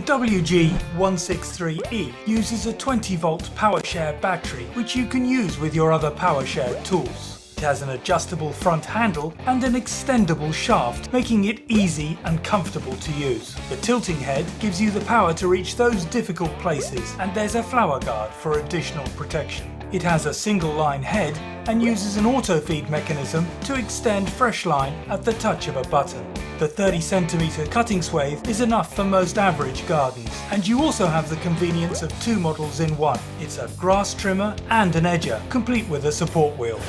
The WG163E uses a 20-volt PowerShare battery which you can use with your other PowerShare tools. It has an adjustable front handle and an extendable shaft, making it easy and comfortable to use. The tilting head gives you the power to reach those difficult places, and there's a flower guard for additional protection. It has a single line head and uses an auto feed mechanism to extend fresh line at the touch of a button. The 30cm cutting swathe is enough for most average gardens, and you also have the convenience of two models in one. It's a grass trimmer and an edger, complete with a support wheel.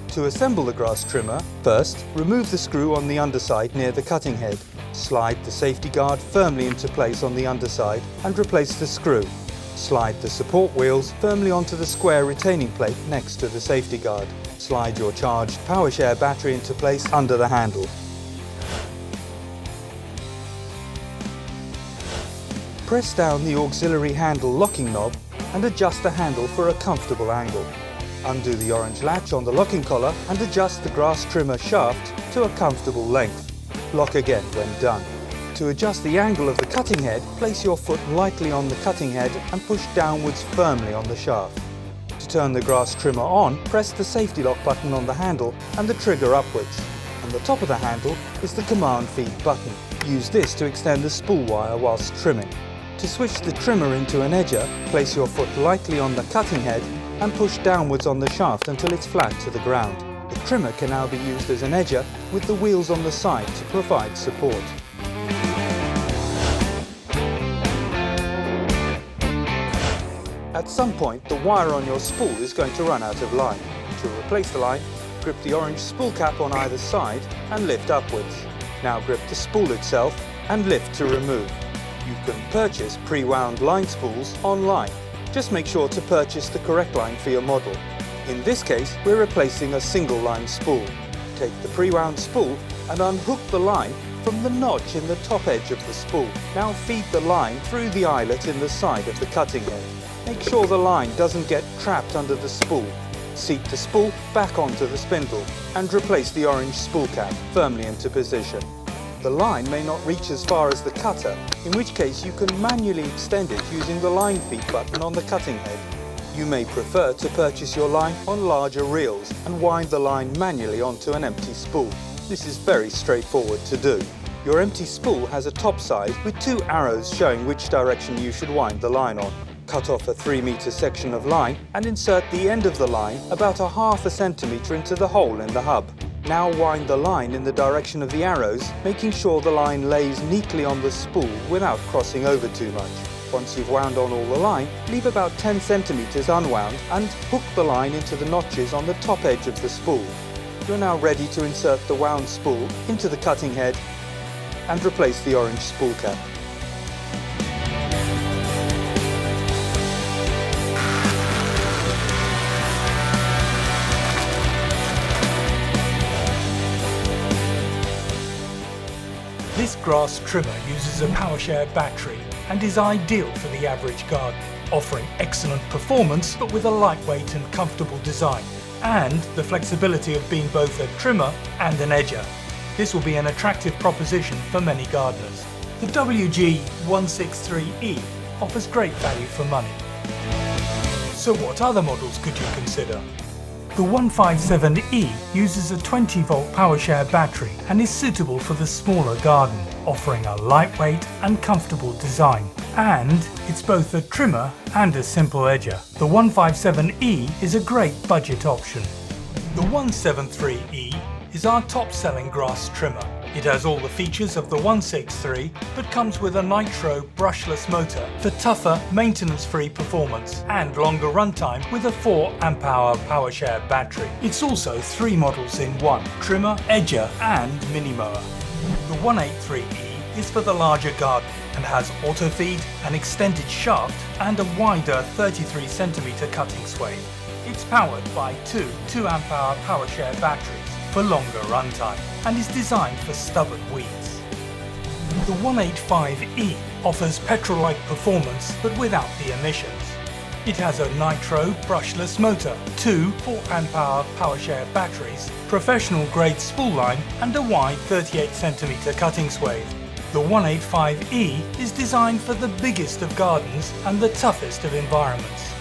To assemble the grass trimmer, first remove the screw on the underside near the cutting head. Slide the safety guard firmly into place on the underside and replace the screw. Slide the support wheels firmly onto the square retaining plate next to the safety guard. Slide your charged PowerShare battery into place under the handle. Press down the auxiliary handle locking knob and adjust the handle for a comfortable angle. Undo the orange latch on the locking collar and adjust the grass trimmer shaft to a comfortable length. Lock again when done. To adjust the angle of the cutting head, place your foot lightly on the cutting head and push downwards firmly on the shaft. To turn the grass trimmer on, press the safety lock button on the handle and the trigger upwards. On the top of the handle is the command feed button. Use this to extend the spool wire whilst trimming. To switch the trimmer into an edger, place your foot lightly on the cutting head and push downwards on the shaft until it's flat to the ground. The trimmer can now be used as an edger with the wheels on the side to provide support. At some point, the wire on your spool is going to run out of line. To replace the line, grip the orange spool cap on either side and lift upwards. Now grip the spool itself and lift to remove. You can purchase pre-wound line spools online. Just make sure to purchase the correct line for your model. In this case, we're replacing a single line spool. Take the pre-wound spool and unhook the line from the notch in the top edge of the spool. Now feed the line through the eyelet in the side of the cutting head. Make sure the line doesn't get trapped under the spool. Seat the spool back onto the spindle and replace the orange spool cap firmly into position. The line may not reach as far as the cutter, in which case you can manually extend it using the line feed button on the cutting head. You may prefer to purchase your line on larger reels and wind the line manually onto an empty spool. This is very straightforward to do. Your empty spool has a top side with two arrows showing which direction you should wind the line on. Cut off a 3-meter section of line and insert the end of the line about a ½ centimeter into the hole in the hub. Now wind the line in the direction of the arrows, making sure the line lays neatly on the spool without crossing over too much. Once you've wound on all the line, leave about 10 centimeters unwound and hook the line into the notches on the top edge of the spool. You're now ready to insert the wound spool into the cutting head and replace the orange spool cap. This grass trimmer uses a PowerShare battery and is ideal for the average garden, offering excellent performance but with a lightweight and comfortable design, and the flexibility of being both a trimmer and an edger. This will be an attractive proposition for many gardeners. The WG163E offers great value for money. So what other models could you consider? The 157E uses a 20-volt PowerShare battery and is suitable for the smaller garden, offering a lightweight and comfortable design. And it's both a trimmer and a simple edger. The 157E is a great budget option. The 173E is our top-selling grass trimmer. It has all the features of the 163 but comes with a nitro brushless motor for tougher, maintenance-free performance and longer runtime with a 4 amp-hour PowerShare battery. It's also 3 models in one: trimmer, edger and mini mower. The 183E is for the larger garden and has auto feed, an extended shaft and a wider 33cm cutting swathe. It's powered by two 2 amp-hour PowerShare batteries for longer runtime and is designed for stubborn weeds. The 185E offers petrol-like performance but without the emissions. It has a nitro brushless motor, 2 4-amp-hour PowerShare batteries, professional grade spool line and a wide 38cm cutting swathe. The 185E is designed for the biggest of gardens and the toughest of environments.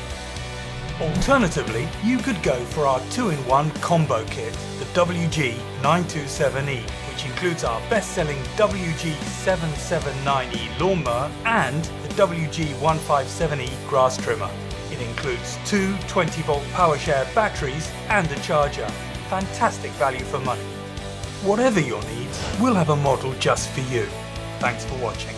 Alternatively, you could go for our 2-in-1 combo kit, the WG927E, which includes our best-selling WG779E lawnmower and the WG157E grass trimmer. It includes 2 20-volt PowerShare batteries and a charger. Fantastic value for money. Whatever your needs, we'll have a model just for you. Thanks for watching.